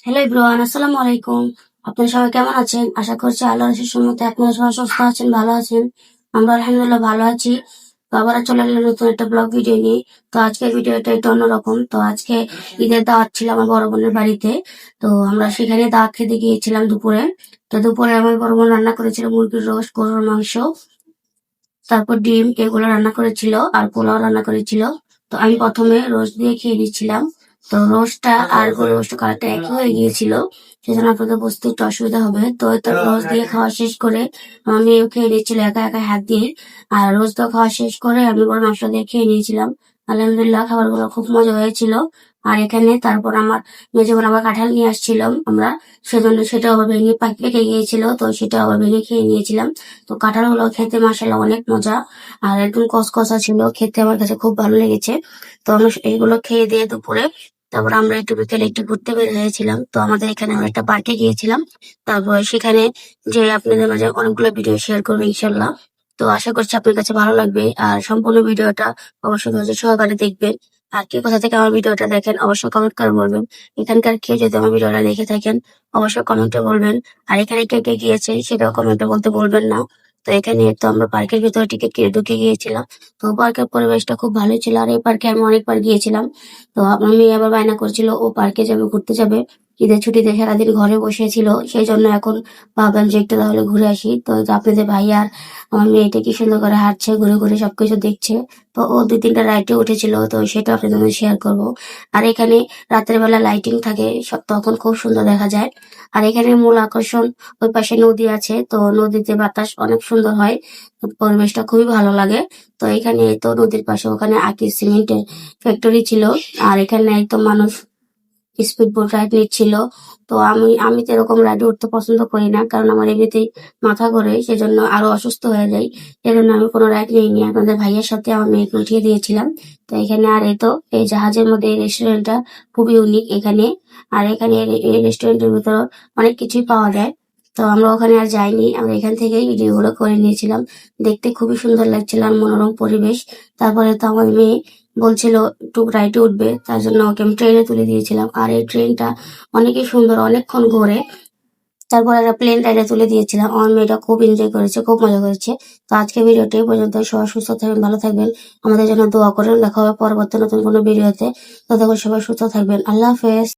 Hello everyone, আসসালামু আলাইকুম। আপনারা সবাই কেমন আছেন? আশা করছি আল্লাহর আশীর্বাদ মতে আপনারা সবাই সুস্থ আছেন, ভালো আছেন। আমরা আলহামদুলিল্লাহ ভালো আছি। তো আবার চলে এলাম নতুন একটা ব্লগ ভিডিও নিয়ে। তো আজকের ভিডিওটা একটু অন্যরকম। তো আজকে ঈদের দাওয়াত ছিল আমার বড় বোনের বাড়িতে। তো আমরা সেখানে দাওয়াত খেতে গিয়েছিলাম দুপুরে। তো দুপুরে আমার বড় বোন রান্না করেছিল মুরগির রোস্ট, গরুর মাংস, তারপর ডিম, এগুলো রান্না করেছিল আর পোলাও রান্না করেছিল। তো আমি প্রথমে রোস্ট দিয়ে খেয়ে নিচ্ছিলাম। তো রোস্টটা আর গরুর রোস্ট কালারটা একই হয়ে গিয়েছিল, সেজন্য আপনাদের বুঝতে একটু অসুবিধা হবে। তো তো রোস্ট দিয়ে খাওয়া শেষ করে আমার মেয়েও খেয়ে নিচ্ছিল একা একা হাত দিয়ে। আর রোস্ট দিয়ে খাওয়া শেষ করে আমি গরুর মাংস দিয়ে খেয়ে নিয়েছিলাম। আলহামদুলিল্লাহ খাবারগুলো খুব মজা হয়েছিল। আর এখানে তারপর আমার মেজো বোন আবার কাঁঠাল নিয়ে আসছিলাম আমরা, সেজন্য সেটা আবার ভেঙে পেকে গিয়েছিল, তো সেটা আবার ভেঙে খেয়ে নিয়েছিলাম। তো কাঁঠালগুলো খেতে মাশাআল্লাহ অনেক মজা, আর একদম কসকসা ছিল, খেতে আমার কাছে খুব ভালো লেগেছে। তো আমরা এইগুলো খেয়ে দিয়ে দুপুরে তারপর আমরা একটু বিকেলে একটু ঘুরতে বের হয়েছিলাম। তো আমাদের এখানে আমরা একটা পার্কে গিয়েছিলাম। তারপর সেখানে যে আপনাদের মাঝে অনেকগুলো ভিডিও শেয়ার করবো ইনশাল্লাহ। তো আশা করছি আপনার কাছে ভালো লাগবে, আর সম্পূর্ণ ভিডিওটা অবশ্যই ধৈর্য সহকারে দেখবেন। আর কে কোথা থেকে আমার ভিডিওটা দেখেন অবশ্যই কমেন্ট করে বলবেন। এখানকার কেউ যদি আমার ভিডিওটা দেখে থাকেন অবশ্যই কমেন্টে বলবেন। আর এখানে কে কে গিয়েছে সেটাও কমেন্টে বলতে বলবেন না। তো এখানে তো আমরা পার্কের ভিতরে টিকিট কেটে ঢুকে গিয়েছিলাম। তো পার্কের পরিবেশটা খুব ভালোই ছিল, আর এই পার্কে আমি অনেকবার গিয়েছিলাম। তো আমার মেয়ে আবার বায়না করছিল ও পার্কে যাবে, ঘুরতে যাবে। ঈদের ছুটিতে সারাদিন ঘরে বসেছিল, সেই জন্য এখন ভাবলাম যে একটু তাহলে ঘুরে আসি। তো এই যে আপনাদের ভাই আর আমার মেয়েটা কি সুন্দর করে হাঁটছে, ঘুরে ঘুরে সবকিছু দেখছে। তো ও 2-3টা রাইডে উঠেছিল, তো সেটা আপনাদের সাথে শেয়ার করবো। আর এখানে রাতের বেলা লাইটিং থাকে, তখন খুব সুন্দর দেখা যায়। আর এখানে মূল আকর্ষণ, ওই পাশে নদী আছে, তো নদীতে বাতাস অনেক সুন্দর হয়, তো পরিবেশটা খুবই ভালো লাগে। তো এখানে তো নদীর পাশে ওখানে আকি সিমেন্টের ফ্যাক্টরি ছিল। আর এখানে একদম মানুষ স্পিড বোট রাইড নিচ্ছিল। তো আমি তো এরকম রাইডে উঠতে পছন্দ করি না, কারণ আমার এমনিতেই মাথা ঘোরে, সেজন্য আরো অসুস্থ হয়ে যাই। এজন্য আমি কোনো রাইড নিইনি। আপনাদের ভাইয়ের সাথে আমার মেয়েকে উঠিয়ে দিয়েছিলাম। তো এখানে আর এই তো এই জাহাজের মধ্যে এই রেস্টুরেন্টটা খুবই ইউনিক এখানে। আর এখানে এই রেস্টুরেন্টের ভিতর অনেক কিছুই পাওয়া যায়। তো আমরা ওখানে আর যাইনি, আমরা এখান থেকেই ভিডিওগুলো করে নিয়েছিলাম। দেখতে খুবই সুন্দর লাগছিল আর মনোরম পরিবেশ। তারপরে তো আমার মেয়ে বলছিল একটু রাইডে উঠবে, তার জন্য ওকে আমি ট্রেনে তুলে দিয়েছিলাম। আর এই ট্রেনটা অনেকই সুন্দর, অনেকক্ষণ ঘোরে। তারপর একটা প্লেন রাইডে তুলে দিয়েছিলাম, আমার মেয়েটা খুব এনজয় করেছে, খুব মজা করেছে। তো আজকে ভিডিওটা এই পর্যন্ত। সবাই সুস্থ থাকবেন, ভালো থাকবেন, আমাদের জন্য দোয়া করেন। দেখা হবে পরবর্তী নতুন কোনো ভিডিওতে। ততক্ষণ সবাই সুস্থ থাকবেন। আল্লাহ হাফেজ।